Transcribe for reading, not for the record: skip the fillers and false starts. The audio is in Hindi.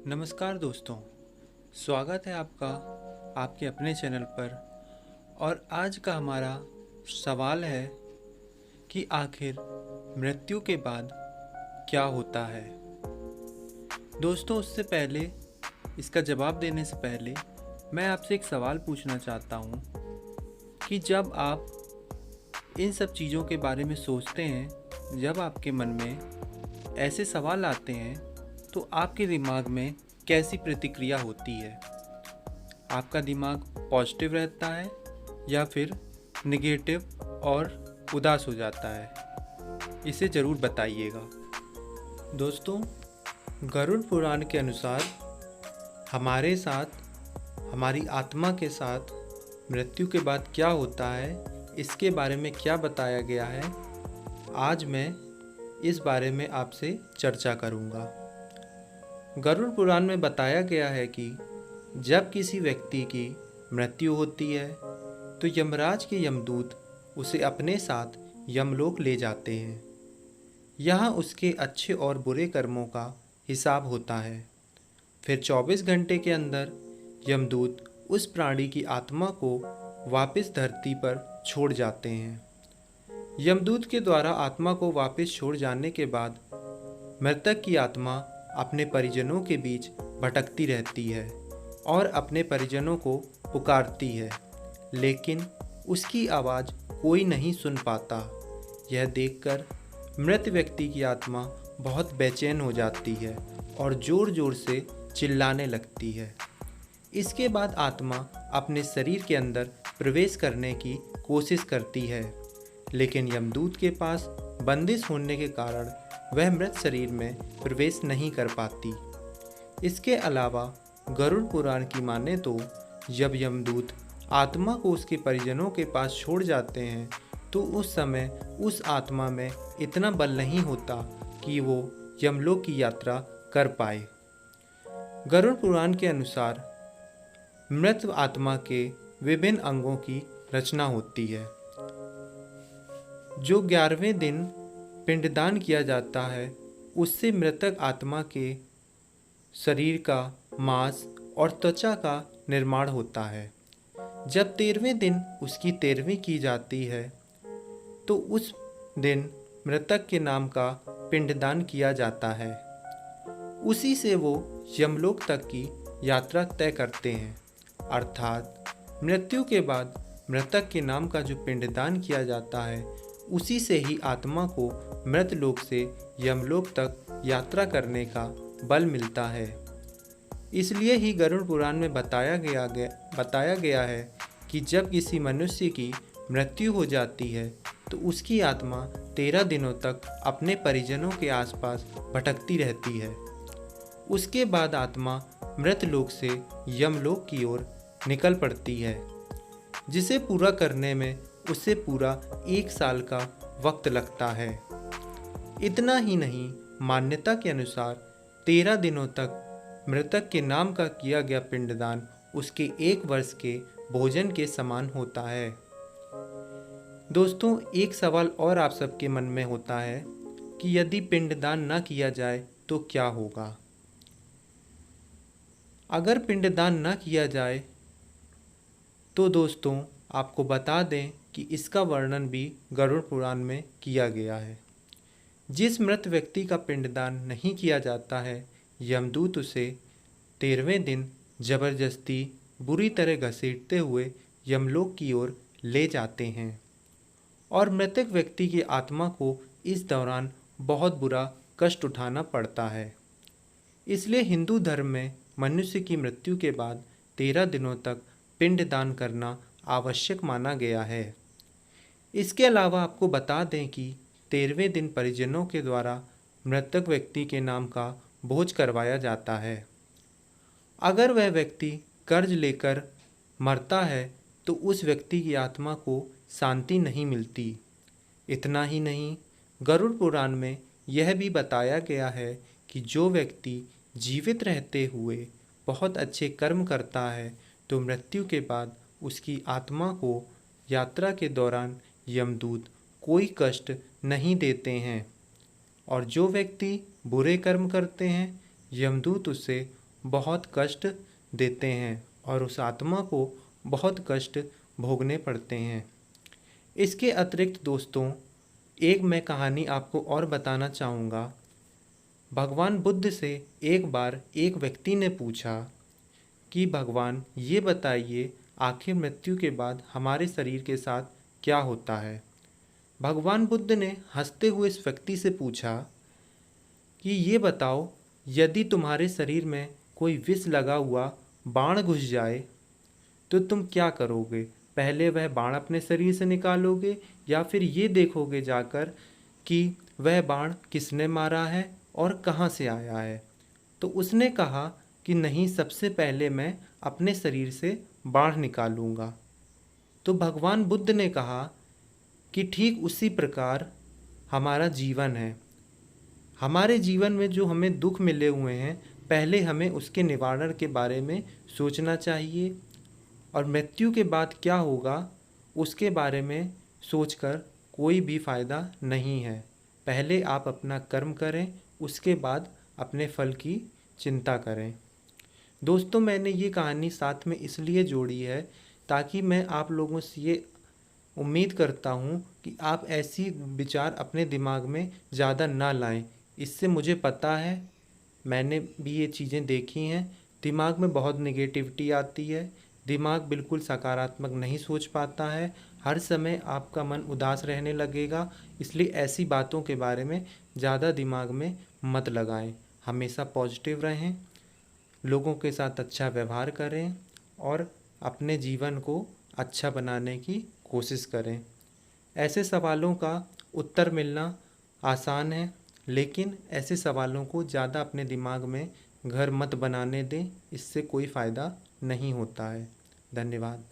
नमस्कार दोस्तों, स्वागत है आपका आपके अपने चैनल पर। और आज का हमारा सवाल है कि आखिर मृत्यु के बाद क्या होता है। दोस्तों, उससे पहले इसका जवाब देने से पहले मैं आपसे एक सवाल पूछना चाहता हूँ कि जब आप इन सब चीज़ों के बारे में सोचते हैं, जब आपके मन में ऐसे सवाल आते हैं तो आपके दिमाग में कैसी प्रतिक्रिया होती है। आपका दिमाग पॉजिटिव रहता है या फिर नेगेटिव और उदास हो जाता है, इसे ज़रूर बताइएगा। दोस्तों, गरुड़ पुराण के अनुसार हमारे साथ, हमारी आत्मा के साथ मृत्यु के बाद क्या होता है, इसके बारे में क्या बताया गया है, आज मैं इस बारे में आपसे चर्चा करूँगा। गरुड़ पुराण में बताया गया है कि जब किसी व्यक्ति की मृत्यु होती है तो यमराज के यमदूत उसे अपने साथ यमलोक ले जाते हैं। यहाँ उसके अच्छे और बुरे कर्मों का हिसाब होता है। फिर 24 घंटे के अंदर यमदूत उस प्राणी की आत्मा को वापस धरती पर छोड़ जाते हैं। यमदूत के द्वारा आत्मा को वापस छोड़ जाने के बाद मृतक की आत्मा अपने परिजनों के बीच भटकती रहती है और अपने परिजनों को पुकारती है, लेकिन उसकी आवाज़ कोई नहीं सुन पाता। यह देखकर मृत व्यक्ति की आत्मा बहुत बेचैन हो जाती है और ज़ोर ज़ोर से चिल्लाने लगती है। इसके बाद आत्मा अपने शरीर के अंदर प्रवेश करने की कोशिश करती है, लेकिन यमदूत के पास बंदिश होने के कारण वह मृत शरीर में प्रवेश नहीं कर पाती। इसके अलावा गरुड़ पुराण की माने तो जब यमदूत आत्मा को उसके परिजनों के पास छोड़ जाते हैं तो उस समय उस आत्मा में इतना बल नहीं होता कि वो यमलोक की यात्रा कर पाए। गरुड़ पुराण के अनुसार मृत आत्मा के विभिन्न अंगों की रचना होती है। जो 11वें दिन पिंडदान किया जाता है, उससे मृतक आत्मा के शरीर का मांस और त्वचा का निर्माण होता है। जब 13वें दिन उसकी 13वीं की जाती है तो उस दिन मृतक के नाम का पिंडदान किया जाता है। उसी से वो यमलोक तक की यात्रा तय करते हैं। अर्थात मृत्यु के बाद मृतक के नाम का जो पिंडदान किया जाता है, उसी से ही आत्मा को मृत लोक से यमलोक तक यात्रा करने का बल मिलता है। इसलिए ही गरुड़ पुराण में बताया गया है कि जब किसी मनुष्य की मृत्यु हो जाती है तो उसकी आत्मा 13 दिनों तक अपने परिजनों के आसपास भटकती रहती है। उसके बाद आत्मा मृत लोक से यमलोक की ओर निकल पड़ती है, जिसे पूरा करने में उसे पूरा 1 साल का वक्त लगता है। इतना ही नहीं, मान्यता के अनुसार 13 दिनों तक मृतक के नाम का किया गया पिंडदान उसके 1 वर्ष के भोजन के समान होता है। दोस्तों, एक सवाल और आप सबके मन में होता है कि यदि पिंडदान न किया जाए तो क्या होगा। अगर पिंडदान न किया जाए तो दोस्तों, आपको बता दें कि इसका वर्णन भी गरुड़ पुराण में किया गया है। जिस मृत व्यक्ति का पिंडदान नहीं किया जाता है, यमदूत उसे 13वें दिन जबरदस्ती बुरी तरह घसीटते हुए यमलोक की ओर ले जाते हैं और मृतक व्यक्ति की आत्मा को इस दौरान बहुत बुरा कष्ट उठाना पड़ता है। इसलिए हिंदू धर्म में मनुष्य की मृत्यु के बाद 13 दिनों तक पिंडदान करना आवश्यक माना गया है। इसके अलावा आपको बता दें कि 13वें दिन परिजनों के द्वारा मृतक व्यक्ति के नाम का भोज करवाया जाता है। अगर वह व्यक्ति कर्ज लेकर मरता है तो उस व्यक्ति की आत्मा को शांति नहीं मिलती। इतना ही नहीं, गरुड़ पुराण में यह भी बताया गया है कि जो व्यक्ति जीवित रहते हुए बहुत अच्छे कर्म करता है तो मृत्यु के बाद उसकी आत्मा को यात्रा के दौरान यमदूत कोई कष्ट नहीं देते हैं, और जो व्यक्ति बुरे कर्म करते हैं, यमदूत उसे बहुत कष्ट देते हैं और उस आत्मा को बहुत कष्ट भोगने पड़ते हैं। इसके अतिरिक्त दोस्तों, एक मैं कहानी आपको और बताना चाहूँगा। भगवान बुद्ध से एक बार एक व्यक्ति ने पूछा कि भगवान ये बताइए, आखिर मृत्यु के बाद हमारे शरीर के साथ क्या होता है। भगवान बुद्ध ने हंसते हुए इस व्यक्ति से पूछा कि ये बताओ, यदि तुम्हारे शरीर में कोई विष लगा हुआ बाण घुस जाए तो तुम क्या करोगे? पहले वह बाण अपने शरीर से निकालोगे या फिर ये देखोगे जाकर कि वह बाण किसने मारा है और कहाँ से आया है? तो उसने कहा कि नहीं, सबसे पहले मैं अपने शरीर से बाण निकालूंगा। तो भगवान बुद्ध ने कहा कि ठीक उसी प्रकार हमारा जीवन है। हमारे जीवन में जो हमें दुख मिले हुए हैं, पहले हमें उसके निवारण के बारे में सोचना चाहिए और मृत्यु के बाद क्या होगा उसके बारे में सोचकर कोई भी फ़ायदा नहीं है। पहले आप अपना कर्म करें, उसके बाद अपने फल की चिंता करें। दोस्तों, मैंने ये कहानी साथ में इसलिए जोड़ी है ताकि मैं आप लोगों से ये उम्मीद करता हूँ कि आप ऐसी विचार अपने दिमाग में ज़्यादा ना लाएं। इससे मुझे पता है, मैंने भी ये चीज़ें देखी हैं, दिमाग में बहुत नेगेटिविटी आती है, दिमाग बिल्कुल सकारात्मक नहीं सोच पाता है, हर समय आपका मन उदास रहने लगेगा। इसलिए ऐसी बातों के बारे में ज़्यादा दिमाग में मत लगाएं। हमेशा पॉजिटिव रहें, लोगों के साथ अच्छा व्यवहार करें और अपने जीवन को अच्छा बनाने की कोशिश करें। ऐसे सवालों का उत्तर मिलना आसान है, लेकिन ऐसे सवालों को ज़्यादा अपने दिमाग में घर मत बनाने दें, इससे कोई फ़ायदा नहीं होता है। धन्यवाद।